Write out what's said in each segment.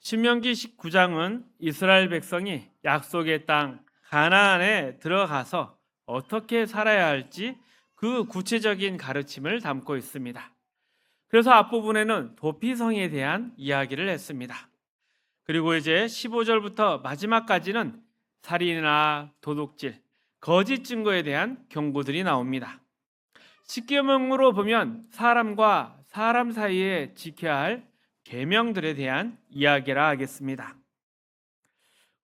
신명기 19장은 이스라엘 백성이 약속의 땅 가나안에 들어가서 어떻게 살아야 할지 그 구체적인 가르침을 담고 있습니다. 그래서 앞부분에는 도피성에 대한 이야기를 했습니다. 그리고 이제 15절부터 마지막까지는 살인이나 도둑질, 거짓 증거에 대한 경고들이 나옵니다. 십계명으로 보면 사람과 사람 사이에 지켜야 할 계명들에 대한 이야기라 하겠습니다.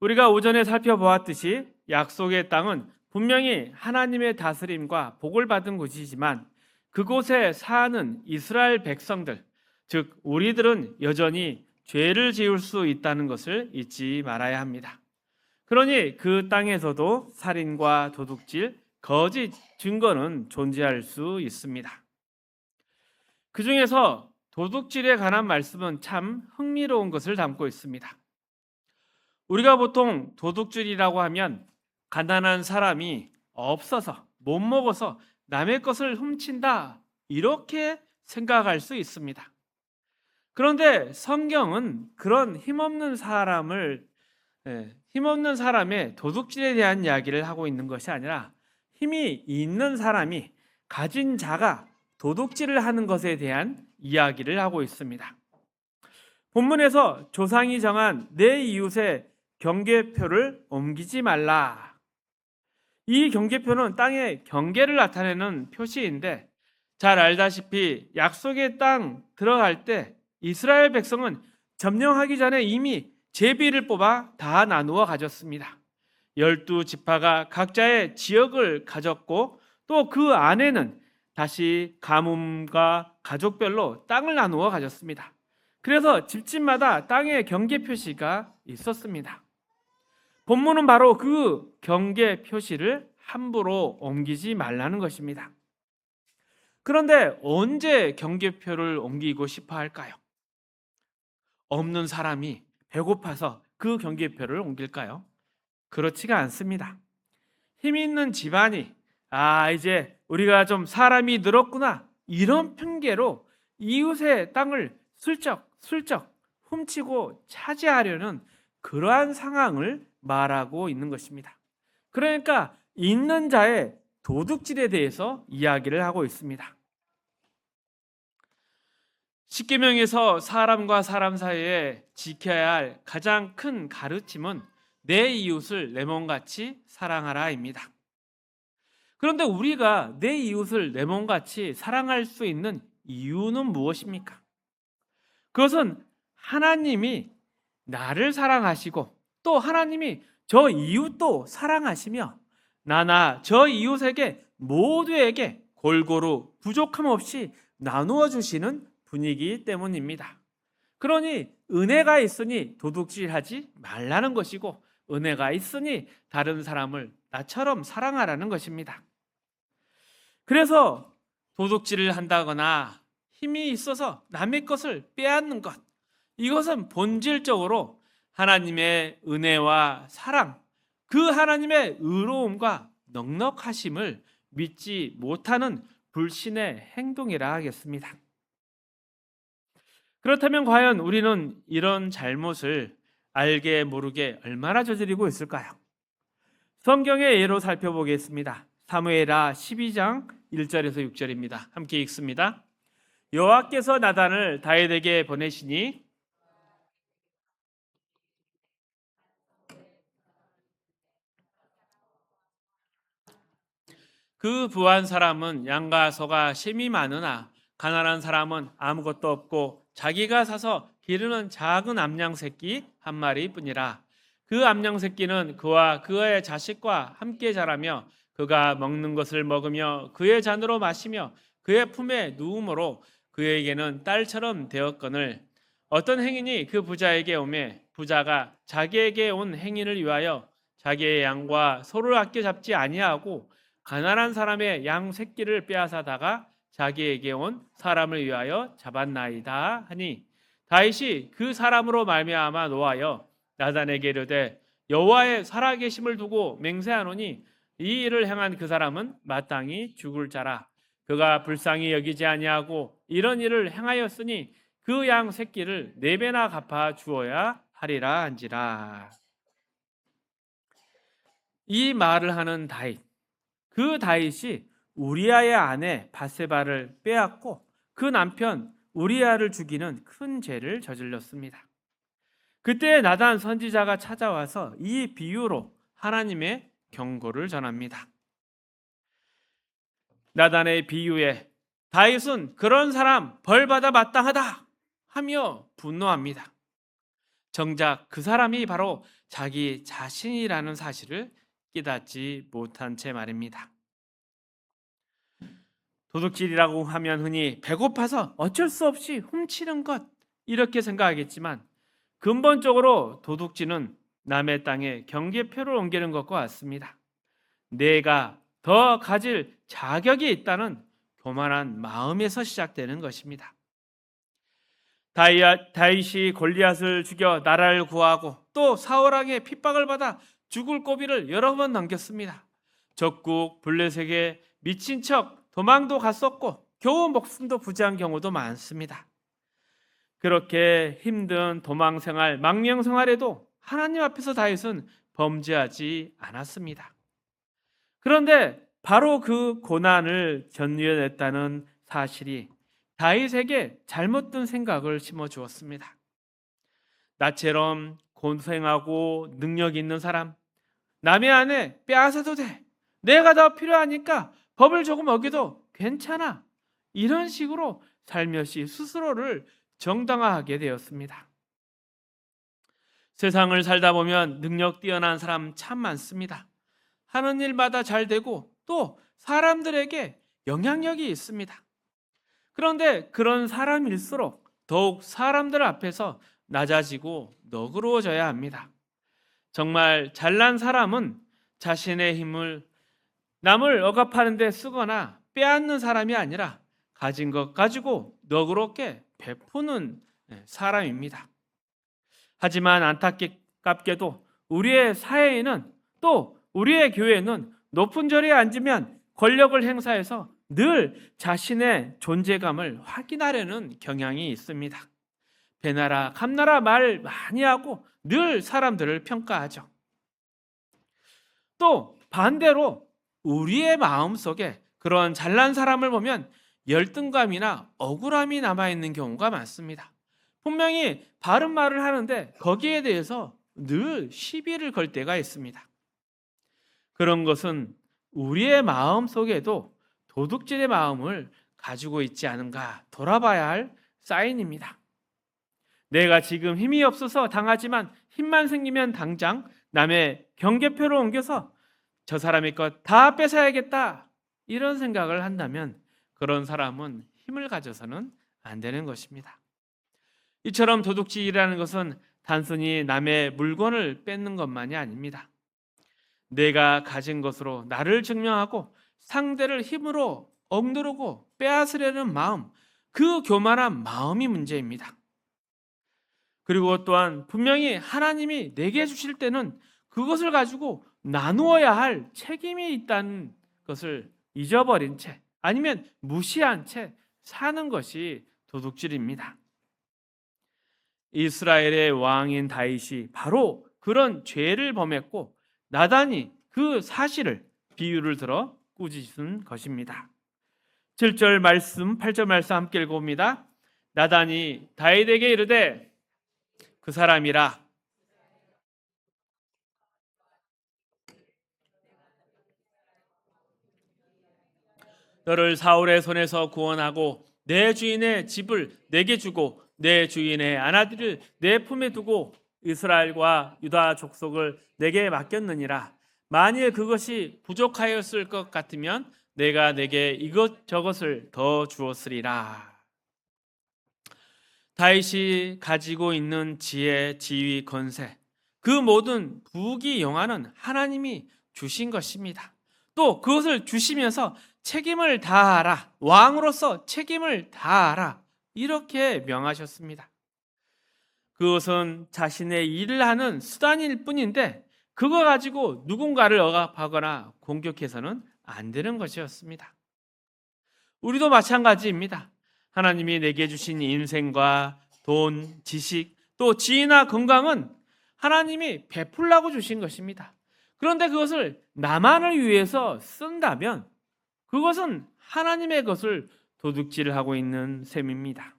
우리가 오전에 살펴보았듯이 약속의 땅은 분명히 하나님의 다스림과 복을 받은 곳이지만 그곳에 사는 이스라엘 백성들, 즉 우리들은 여전히 죄를 지을 수 있다는 것을 잊지 말아야 합니다. 그러니 그 땅에서도 살인과 도둑질, 거짓 증거는 존재할 수 있습니다. 그 중에서 도둑질에 관한 말씀은 참 흥미로운 것을 담고 있습니다. 우리가 보통 도둑질이라고 하면 가난한 사람이 없어서 못 먹어서 남의 것을 훔친다 이렇게 생각할 수 있습니다. 그런데 성경은 그런 힘없는 사람의 도둑질에 대한 이야기를 하고 있는 것이 아니라 힘이 있는 사람이 가진 자가 도둑질을 하는 것에 대한 이야기를 하고 있습니다. 본문에서 조상이 정한 내 이웃의 경계표를 옮기지 말라. 이 경계표는 땅의 경계를 나타내는 표시인데 잘 알다시피 약속의 땅 들어갈 때 이스라엘 백성은 점령하기 전에 이미 제비를 뽑아 다 나누어 가졌습니다. 12지파가 각자의 지역을 가졌고 또 그 안에는 다시 가문과 가족별로 땅을 나누어 가졌습니다. 그래서 집집마다 땅의 경계 표시가 있었습니다. 본문은 바로 그 경계 표시를 함부로 옮기지 말라는 것입니다. 그런데 언제 경계표를 옮기고 싶어 할까요? 없는 사람이 배고파서 그 경계표를 옮길까요? 그렇지가 않습니다. 힘 있는 집안이 이제 우리가 좀 사람이 늘었구나 이런 핑계로 이웃의 땅을 슬쩍 훔치고 차지하려는 그러한 상황을 말하고 있는 것입니다. 그러니까 있는 자의 도둑질에 대해서 이야기를 하고 있습니다. 십계명에서 사람과 사람 사이에 지켜야 할 가장 큰 가르침은 내 이웃을 내 몸같이 사랑하라입니다. 그런데 우리가 내 이웃을 내 몸같이 사랑할 수 있는 이유는 무엇입니까? 그것은 하나님이 나를 사랑하시고 또 하나님이 저 이웃도 사랑하시며 나나 저 이웃에게 모두에게 골고루 부족함 없이 나누어 주시는 분위기 때문입니다. 그러니 은혜가 있으니 도둑질하지 말라는 것이고 은혜가 있으니 다른 사람을 나처럼 사랑하라는 것입니다. 그래서 도둑질을 한다거나 힘이 있어서 남의 것을 빼앗는 것, 이것은 본질적으로 하나님의 은혜와 사랑, 그 하나님의 의로움과 넉넉하심을 믿지 못하는 불신의 행동이라 하겠습니다. 그렇다면 과연 우리는 이런 잘못을 알게 모르게 얼마나 저지르고 있을까요? 성경의 예로 살펴보겠습니다. 사무엘하 12장 1절에서 6절입니다. 함께 읽습니다. 여호와께서 나단을 다윗에게 보내시니 그 부한 사람은 양과 소가 심이 많으나 가난한 사람은 아무것도 없고 자기가 사서 기르는 작은 암양 새끼 한 마리뿐이라. 그 암양 새끼는 그와 그의 자식과 함께 자라며 그가 먹는 것을 먹으며 그의 잔으로 마시며 그의 품에 누움으로 그에게는 딸처럼 되었거늘 어떤 행인이 그 부자에게 오매 부자가 자기에게 온 행인을 위하여 자기의 양과 소를 아껴 잡지 아니하고 가난한 사람의 양 새끼를 빼앗아다가 자기에게 온 사람을 위하여 잡았나이다 하니 다윗이 그 사람으로 말미암아 노하여 나단에게 이르되 여호와의 살아계심을 두고 맹세하노니 이 일을 행한 그 사람은 마땅히 죽을 자라. 그가 불쌍히 여기지 아니하고 이런 일을 행하였으니 그 양 새끼를 4배나 갚아 주어야 하리라 한지라. 이 말을 하는 다윗, 그 다윗이 우리아의 아내 바세바를 빼앗고 그 남편 우리아를 죽이는 큰 죄를 저질렀습니다. 그때 나단 선지자가 찾아와서 이 비유로 하나님의 경고를 전합니다. 나단의 비유에 다윗은 그런 사람 벌받아 마땅하다 하며 분노합니다. 정작 그 사람이 바로 자기 자신이라는 사실을 깨닫지 못한 채 말입니다. 도둑질이라고 하면 흔히 배고파서 어쩔 수 없이 훔치는 것 이렇게 생각하겠지만 근본적으로 도둑질은 남의 땅에 경계표를 옮기는 것과 같습니다. 내가 더 가질 자격이 있다는 교만한 마음에서 시작되는 것입니다. 다윗이 골리앗을 죽여 나라를 구하고 또 사울에게 핍박을 받아 죽을 고비를 여러 번 넘겼습니다. 적국 블레셋에게 미친 척 도망도 갔었고 겨우 목숨도 부지한 경우도 많습니다. 그렇게 힘든 도망 생활, 망명 생활에도 하나님 앞에서 다윗은 범죄하지 않았습니다. 그런데 바로 그 고난을 견뎌냈다는 사실이 다윗에게 잘못된 생각을 심어주었습니다. 나처럼 고생하고 능력 있는 사람, 남의 아내 빼앗아도 돼. 내가 더 필요하니까 법을 조금 어겨도 괜찮아. 이런 식으로 살며시 스스로를 정당화하게 되었습니다. 세상을 살다 보면 능력 뛰어난 사람 참 많습니다. 하는 일마다 잘 되고 또 사람들에게 영향력이 있습니다. 그런데 그런 사람일수록 더욱 사람들 앞에서 낮아지고 너그러워져야 합니다. 정말 잘난 사람은 자신의 힘을 남을 억압하는 데 쓰거나 빼앗는 사람이 아니라 가진 것 가지고 너그럽게 베푸는 사람입니다. 하지만 안타깝게도 우리의 사회에는 또 우리의 교회는 높은 자리에 앉으면 권력을 행사해서 늘 자신의 존재감을 확인하려는 경향이 있습니다. 배나라 감나라 말 많이 하고 늘 사람들을 평가하죠. 또 반대로 우리의 마음속에 그런 잘난 사람을 보면 열등감이나 억울함이 남아있는 경우가 많습니다. 분명히 바른 말을 하는데 거기에 대해서 늘 시비를 걸 때가 있습니다. 그런 것은 우리의 마음속에도 도둑질의 마음을 가지고 있지 않은가 돌아봐야 할 사인입니다. 내가 지금 힘이 없어서 당하지만 힘만 생기면 당장 남의 경계표를 옮겨서 저 사람의 것 다 뺏어야겠다 이런 생각을 한다면 그런 사람은 힘을 가져서는 안 되는 것입니다. 이처럼 도둑질이라는 것은 단순히 남의 물건을 뺏는 것만이 아닙니다. 내가 가진 것으로 나를 증명하고 상대를 힘으로 억누르고 빼앗으려는 마음, 그 교만한 마음이 문제입니다. 그리고 또한 분명히 하나님이 내게 주실 때는 그것을 가지고 나누어야 할 책임이 있다는 것을 잊어버린 채 아니면 무시한 채 사는 것이 도둑질입니다. 이스라엘의 왕인 다윗이 바로 그런 죄를 범했고 나단이 그 사실을 비유를 들어 꾸짖은 것입니다. 7절 말씀, 8절 말씀 함께 읽어봅니다. 나단이 다윗에게 이르되 그 사람이라 너를 사울의 손에서 구원하고 내 주인의 집을 내게 주고 내 주인의 아나들을 내 품에 두고 이스라엘과 유다 족속을 내게 맡겼느니라. 만일 그것이 부족하였을 것 같으면 내가 내게 이것저것을 더 주었으리라. 다윗이 가지고 있는 지혜, 지위, 권세, 그 모든 부귀 영화는 하나님이 주신 것입니다. 또 그것을 주시면서 책임을 다하라, 왕으로서 책임을 다하라 이렇게 명하셨습니다. 그것은 자신의 일을 하는 수단일 뿐인데 그거 가지고 누군가를 억압하거나 공격해서는 안 되는 것이었습니다. 우리도 마찬가지입니다. 하나님이 내게 주신 인생과 돈, 지식, 또 지위나 건강은 하나님이 베풀라고 주신 것입니다. 그런데 그것을 나만을 위해서 쓴다면 그것은 하나님의 것을 도둑질을 하고 있는 셈입니다.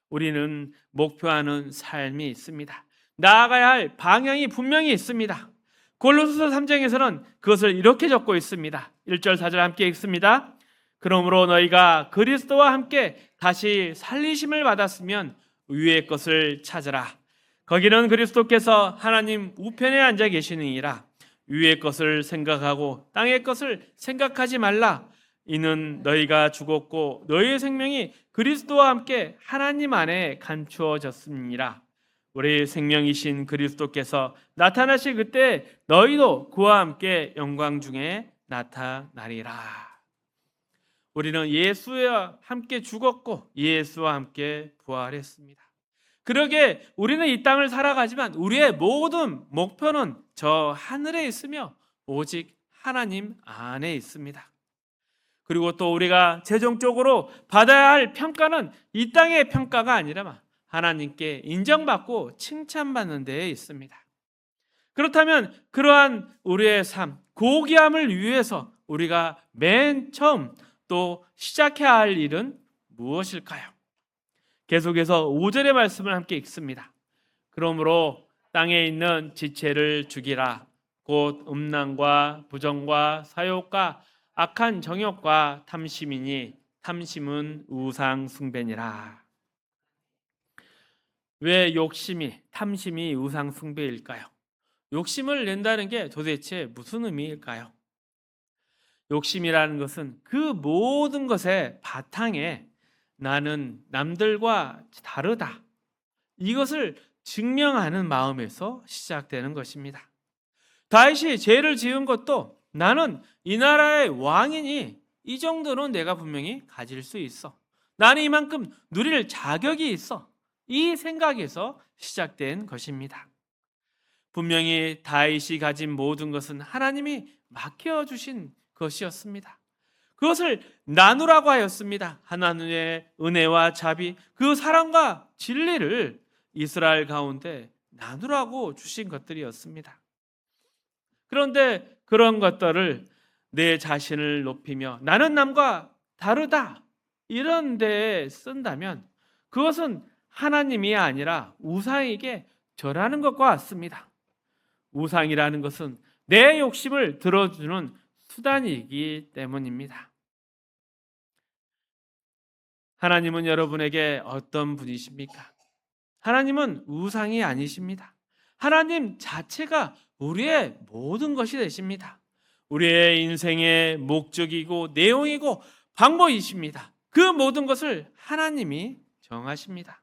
우리는 목표하는 삶이 있습니다. 나아가야 할 방향이 분명히 있습니다. 골로새서 3장에서는 그것을 이렇게 적고 있습니다. 1절 4절 함께 읽습니다. 그러므로 너희가 그리스도와 함께 다시 살리심을 받았으면 위의 것을 찾으라. 거기는 그리스도께서 하나님 우편에 앉아 계시느니라. 위의 것을 생각하고 땅의 것을 생각하지 말라. 이는 너희가 죽었고 너희의 생명이 그리스도와 함께 하나님 안에 감추어졌습니다. 우리 생명이신 그리스도께서 나타나실 그때 너희도 그와 함께 영광 중에 나타나리라. 우리는 예수와 함께 죽었고 예수와 함께 부활했습니다. 그러게 우리는 이 땅을 살아가지만 우리의 모든 목표는 저 하늘에 있으며 오직 하나님 안에 있습니다. 그리고 또 우리가 최종적으로 받아야 할 평가는 이 땅의 평가가 아니라 하나님께 인정받고 칭찬받는 데에 있습니다. 그렇다면 그러한 우리의 삶, 고귀함을 위해서 우리가 맨 처음 또 시작해야 할 일은 무엇일까요? 계속해서 5절의 말씀을 함께 읽습니다. 그러므로 땅에 있는 지체를 죽이라. 곧 음란과 부정과 사욕과 악한 정욕과 탐심이니 탐심은 우상 숭배니라. 왜 욕심이, 탐심이 우상 숭배일까요? 욕심을 낸다는 게 도대체 무슨 의미일까요? 욕심이라는 것은 그 모든 것의 바탕에 나는 남들과 다르다, 이것을 증명하는 마음에서 시작되는 것입니다. 다윗이 죄를 지은 것도 나는 이 나라의 왕이니 이 정도는 내가 분명히 가질 수 있어, 나는 이만큼 누릴 자격이 있어, 이 생각에서 시작된 것입니다. 분명히 다윗이 가진 모든 것은 하나님이 맡겨주신 것이었습니다. 그것을 나누라고 하였습니다. 하나님의 은혜와 자비, 그 사랑과 진리를 이스라엘 가운데 나누라고 주신 것들이었습니다. 그런데 그런 것들을 내 자신을 높이며 나는 남과 다르다 이런 데에 쓴다면 그것은 하나님이 아니라 우상에게 절하는 것과 같습니다. 우상이라는 것은 내 욕심을 들어주는 수단이기 때문입니다. 하나님은 여러분에게 어떤 분이십니까? 하나님은 우상이 아니십니다. 하나님 자체가 우리의 모든 것이 되십니다. 우리의 인생의 목적이고 내용이고 방법이십니다. 그 모든 것을 하나님이 정하십니다.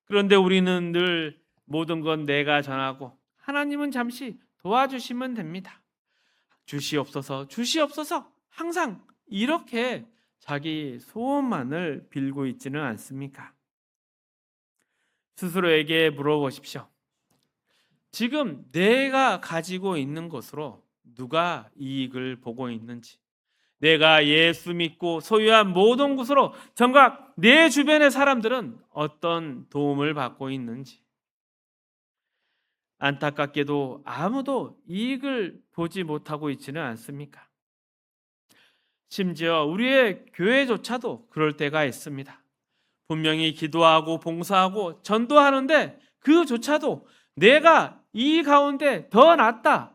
그런데 우리는 늘 모든 건 내가 전하고 하나님은 잠시 도와주시면 됩니다. 주시옵소서, 주시옵소서, 항상 이렇게 자기 소원만을 빌고 있지는 않습니까? 스스로에게 물어보십시오. 지금 내가 가지고 있는 것으로 누가 이익을 보고 있는지, 내가 예수 믿고 소유한 모든 것으로 정작 내 주변의 사람들은 어떤 도움을 받고 있는지, 안타깝게도 아무도 이익을 보지 못하고 있지는 않습니까? 심지어 우리의 교회조차도 그럴 때가 있습니다. 분명히 기도하고 봉사하고 전도하는데 그조차도 내가 이 가운데 더 낫다,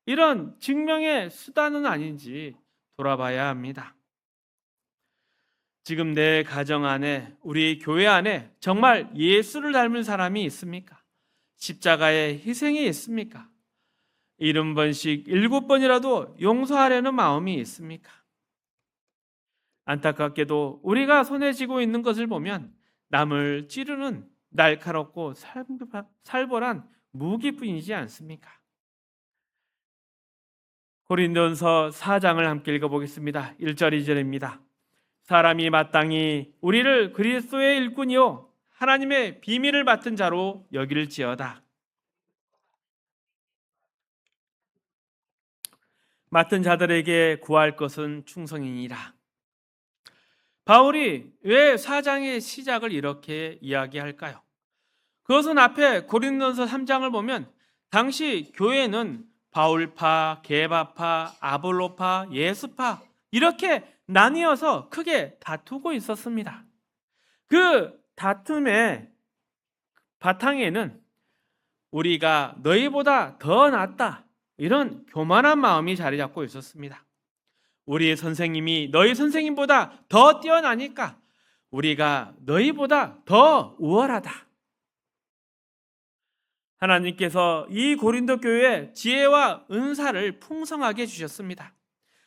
이런 증명의 수단은 아닌지 돌아봐야 합니다. 지금 내 가정 안에, 우리 교회 안에 정말 예수를 닮은 사람이 있습니까? 십자가의 희생이 있습니까? 70번씩 7번이라도 용서하려는 마음이 있습니까? 안타깝게도 우리가 손에 쥐고 있는 것을 보면 남을 찌르는 날카롭고 살벌한 무기뿐이지 않습니까? 고린도전서 4장을 함께 읽어보겠습니다. 1절 2절입니다. 사람이 마땅히 우리를 그리스도의 일꾼이요 하나님의 비밀을 맡은 자로 여길지어다. 맡은 자들에게 구할 것은 충성이니라. 바울이 왜 4장의 시작을 이렇게 이야기할까요? 그것은 앞에 고린도서 3장을 보면 당시 교회는 바울파, 게바파, 아볼로파, 예수파 이렇게 나뉘어서 크게 다투고 있었습니다. 그 다툼의 바탕에는 우리가 너희보다 더 낫다 이런 교만한 마음이 자리 잡고 있었습니다. 우리의 선생님이 너희 선생님보다 더 뛰어나니까 우리가 너희보다 더 우월하다. 하나님께서 이 고린도 교회에 지혜와 은사를 풍성하게 주셨습니다.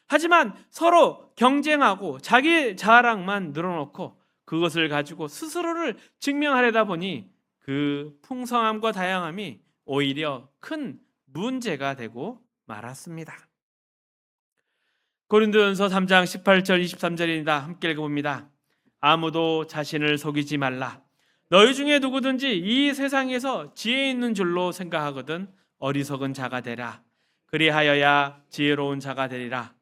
하지만 서로 경쟁하고 자기 자랑만 늘어놓고 그것을 가지고 스스로를 증명하려다 보니 그 풍성함과 다양함이 오히려 큰 문제가 되고 말았습니다. 고린도전서 3장 18절 23절입니다. 함께 읽어봅니다. 아무도 자신을 속이지 말라. 너희 중에 누구든지 이 세상에서 지혜 있는 줄로 생각하거든 어리석은 자가 되라. 그리하여야 지혜로운 자가 되리라.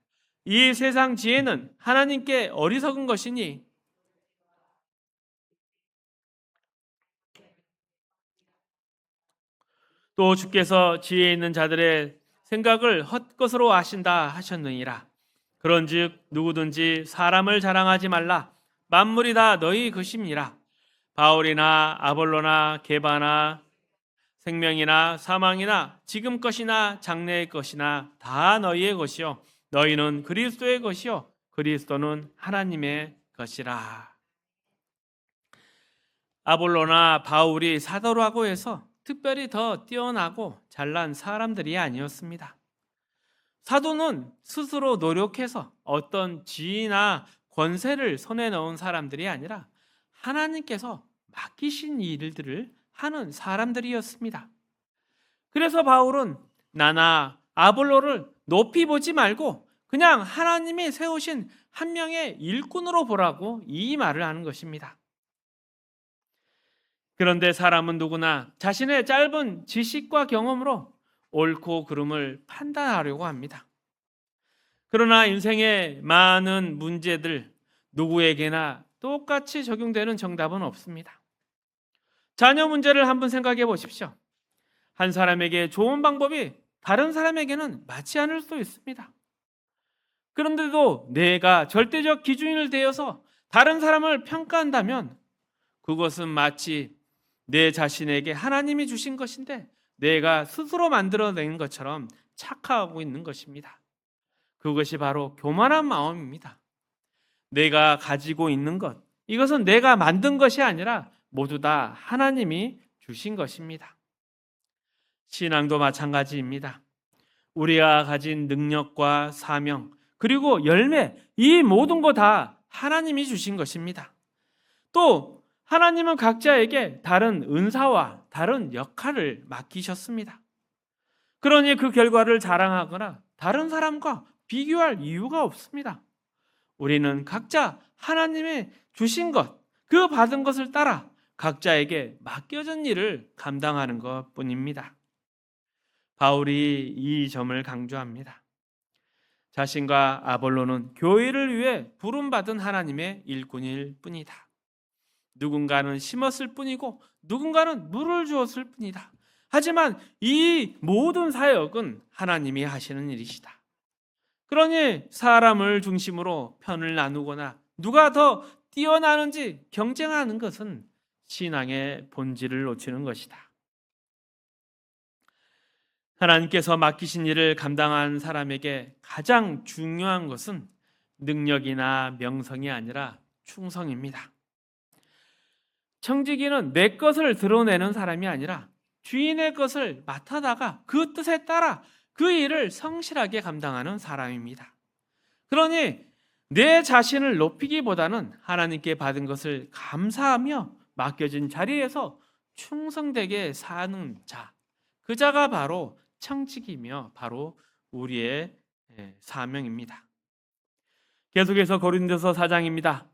이 세상 지혜는 하나님께 어리석은 것이니 또 주께서 지혜 있는 자들의 생각을 헛것으로 아신다 하셨느니라. 그런즉 누구든지 사람을 자랑하지 말라. 만물이 다 너희 것임이라. 바울이나 아볼로나 게바나 생명이나 사망이나 지금 것이나 장래의 것이나 다 너희의 것이요 너희는 그리스도의 것이요 그리스도는 하나님의 것이라. 아볼로나 바울이 사도라고 해서 특별히 더 뛰어나고 잘난 사람들이 아니었습니다. 사도는 스스로 노력해서 어떤 지위나 권세를 손에 넣은 사람들이 아니라 하나님께서 맡기신 일들을 하는 사람들이었습니다. 그래서 바울은 나나 아볼로를 높이 보지 말고 그냥 하나님이 세우신 한 명의 일꾼으로 보라고 이 말을 하는 것입니다. 그런데 사람은 누구나 자신의 짧은 지식과 경험으로 옳고 그름을 판단하려고 합니다. 그러나 인생의 많은 문제들 누구에게나 똑같이 적용되는 정답은 없습니다. 자녀 문제를 한번 생각해 보십시오. 한 사람에게 좋은 방법이 다른 사람에게는 맞지 않을 수도 있습니다. 그런데도 내가 절대적 기준을 대어서 다른 사람을 평가한다면 그것은 마치 내 자신에게 하나님이 주신 것인데 내가 스스로 만들어낸 것처럼 착각하고 있는 것입니다. 그것이 바로 교만한 마음입니다. 내가 가지고 있는 것, 이것은 내가 만든 것이 아니라 모두 다 하나님이 주신 것입니다. 신앙도 마찬가지입니다. 우리가 가진 능력과 사명, 그리고 열매, 이 모든 거 다 하나님이 주신 것입니다. 또 하나님은 각자에게 다른 은사와 다른 역할을 맡기셨습니다. 그러니 그 결과를 자랑하거나 다른 사람과 비교할 이유가 없습니다. 우리는 각자 하나님의 주신 것, 그 받은 것을 따라 각자에게 맡겨진 일을 감당하는 것뿐입니다. 바울이 이 점을 강조합니다. 자신과 아볼로는 교회를 위해 부름받은 하나님의 일꾼일 뿐이다. 누군가는 심었을 뿐이고 누군가는 물을 주었을 뿐이다. 하지만 이 모든 사역은 하나님이 하시는 일이시다. 그러니 사람을 중심으로 편을 나누거나 누가 더 뛰어나는지 경쟁하는 것은 신앙의 본질을 놓치는 것이다. 하나님께서 맡기신 일을 감당한 사람에게 가장 중요한 것은 능력이나 명성이 아니라 충성입니다. 청지기는 내 것을 드러내는 사람이 아니라 주인의 것을 맡아다가 그 뜻에 따라 그 일을 성실하게 감당하는 사람입니다. 그러니 내 자신을 높이기보다는 하나님께 받은 것을 감사하며 맡겨진 자리에서 충성되게 사는 자, 그 자가 바로 청지기며 바로 우리의 사명입니다. 계속해서 고린도서 4장입니다.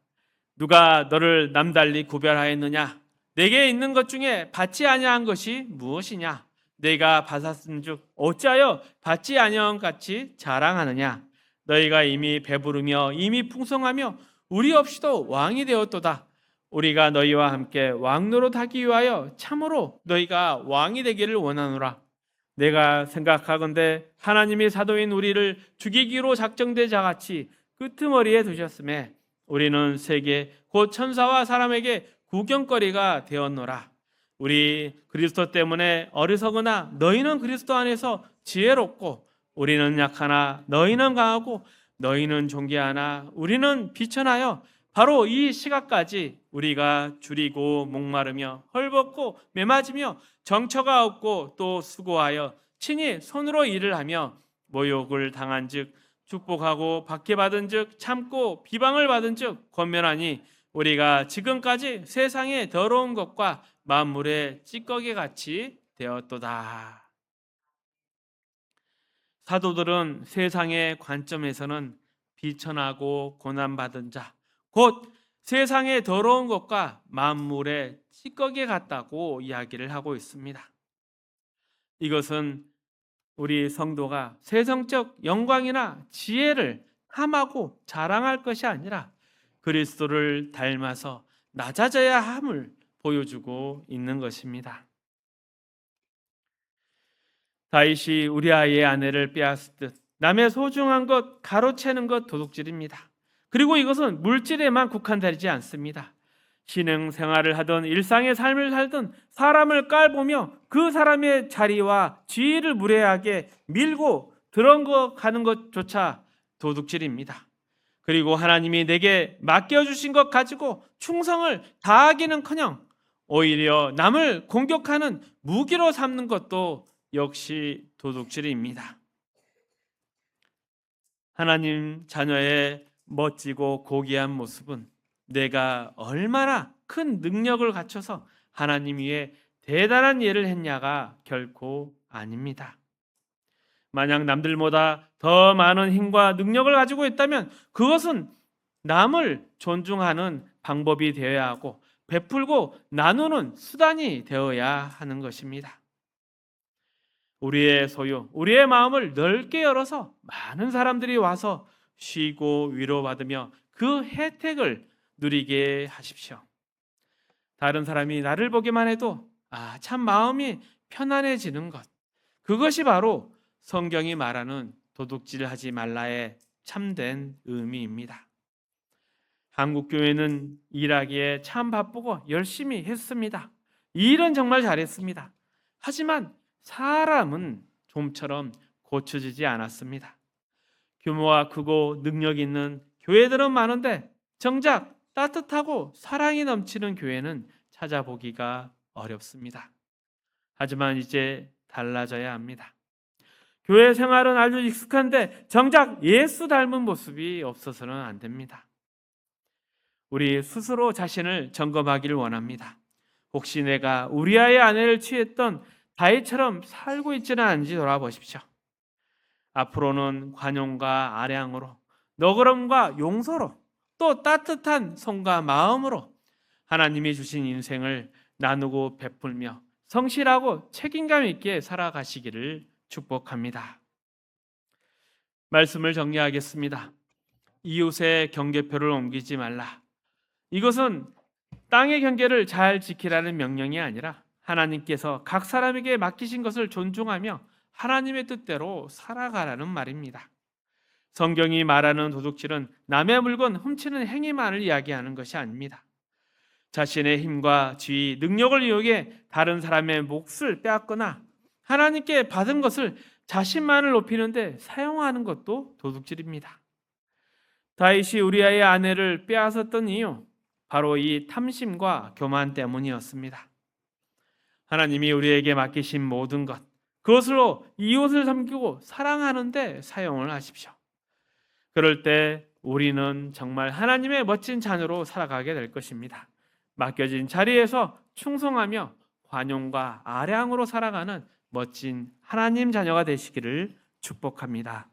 누가 너를 남달리 구별하였느냐? 내게 있는 것 중에 받지 아니한 것이 무엇이냐? 내가 받았은즉 어찌하여 받지 아니한 같이 자랑하느냐? 너희가 이미 배부르며 이미 풍성하며 우리 없이도 왕이 되었도다. 우리가 너희와 함께 왕노릇하기 위하여 참으로 너희가 왕이 되기를 원하노라. 내가 생각하건대 하나님이 사도인 우리를 죽이기로 작정된 자같이 끄트머리에 두셨음에 우리는 세계 곧 천사와 사람에게 구경거리가 되었노라. 우리 그리스도 때문에 어리석으나 너희는 그리스도 안에서 지혜롭고, 우리는 약하나 너희는 강하고, 너희는 존귀하나 우리는 비천하여 바로 이 시각까지 우리가 줄이고 목마르며 헐벗고 메맞으며 정처가 없고 또 수고하여 친히 손으로 일을 하며 모욕을 당한즉 축복하고 박해받은즉 참고 비방을 받은즉 권면하니 우리가 지금까지 세상의 더러운 것과 만물의 찌꺼기 같이 되었도다. 사도들은 세상의 관점에서는 비천하고 고난받은 자, 곧 세상의 더러운 것과 만물의 찌꺼기 같다고 이야기를 하고 있습니다. 이것은 우리 성도가 세상적 영광이나 지혜를 탐하고 자랑할 것이 아니라 그리스도를 닮아서 낮아져야 함을 보여주고 있는 것입니다. 다윗이 우리아의 아내를 빼앗듯 남의 소중한 것 가로채는 것 도둑질입니다. 그리고 이것은 물질에만 국한되지 않습니다. 신앙생활을 하든 일상의 삶을 살든 사람을 깔보며 그 사람의 자리와 지위를 무례하게 밀고 들어가는 것조차 도둑질입니다. 그리고 하나님이 내게 맡겨주신 것 가지고 충성을 다하기는커녕 오히려 남을 공격하는 무기로 삼는 것도 역시 도둑질입니다. 하나님 자녀의 멋지고 고귀한 모습은 내가 얼마나 큰 능력을 갖춰서 하나님 위에 대단한 일을 했냐가 결코 아닙니다. 만약 남들보다 더 많은 힘과 능력을 가지고 있다면 그것은 남을 존중하는 방법이 되어야 하고 베풀고 나누는 수단이 되어야 하는 것입니다. 우리의 소유, 우리의 마음을 넓게 열어서 많은 사람들이 와서 쉬고 위로받으며 그 혜택을 누리게 하십시오. 다른 사람이 나를 보기만 해도 참 마음이 편안해지는 것, 그것이 바로 성경이 말하는 도둑질하지 말라의 참된 의미입니다. 한국교회는 일하기에 참 바쁘고 열심히 했습니다. 일은 정말 잘했습니다. 하지만 사람은 좀처럼 고쳐지지 않았습니다. 규모가 크고 능력 있는 교회들은 많은데 정작 따뜻하고 사랑이 넘치는 교회는 찾아보기가 어렵습니다. 하지만 이제 달라져야 합니다. 교회 생활은 아주 익숙한데 정작 예수 닮은 모습이 없어서는 안 됩니다. 우리 스스로 자신을 점검하기를 원합니다. 혹시 내가 우리아의 아내를 취했던 다윗처럼 살고 있지는 않은지 돌아보십시오. 앞으로는 관용과 아량으로, 너그럼과 용서로, 또 따뜻한 손과 마음으로 하나님이 주신 인생을 나누고 베풀며 성실하고 책임감 있게 살아가시기를 축복합니다. 말씀을 정리하겠습니다. 이웃의 경계표를 옮기지 말라. 이것은 땅의 경계를 잘 지키라는 명령이 아니라 하나님께서 각 사람에게 맡기신 것을 존중하며 하나님의 뜻대로 살아가라는 말입니다. 성경이 말하는 도둑질은 남의 물건 훔치는 행위만을 이야기하는 것이 아닙니다. 자신의 힘과 지위, 능력을 이용해 다른 사람의 몫을 빼앗거나 하나님께 받은 것을 자신만을 높이는데 사용하는 것도 도둑질입니다. 다윗이 우리아의 아내를 빼앗았던 이유, 바로 이 탐심과 교만 때문이었습니다. 하나님이 우리에게 맡기신 모든 것, 그것으로 이웃을 섬기고 사랑하는 데 사용을 하십시오. 그럴 때 우리는 정말 하나님의 멋진 자녀로 살아가게 될 것입니다. 맡겨진 자리에서 충성하며 관용과 아량으로 살아가는 멋진 하나님 자녀가 되시기를 축복합니다.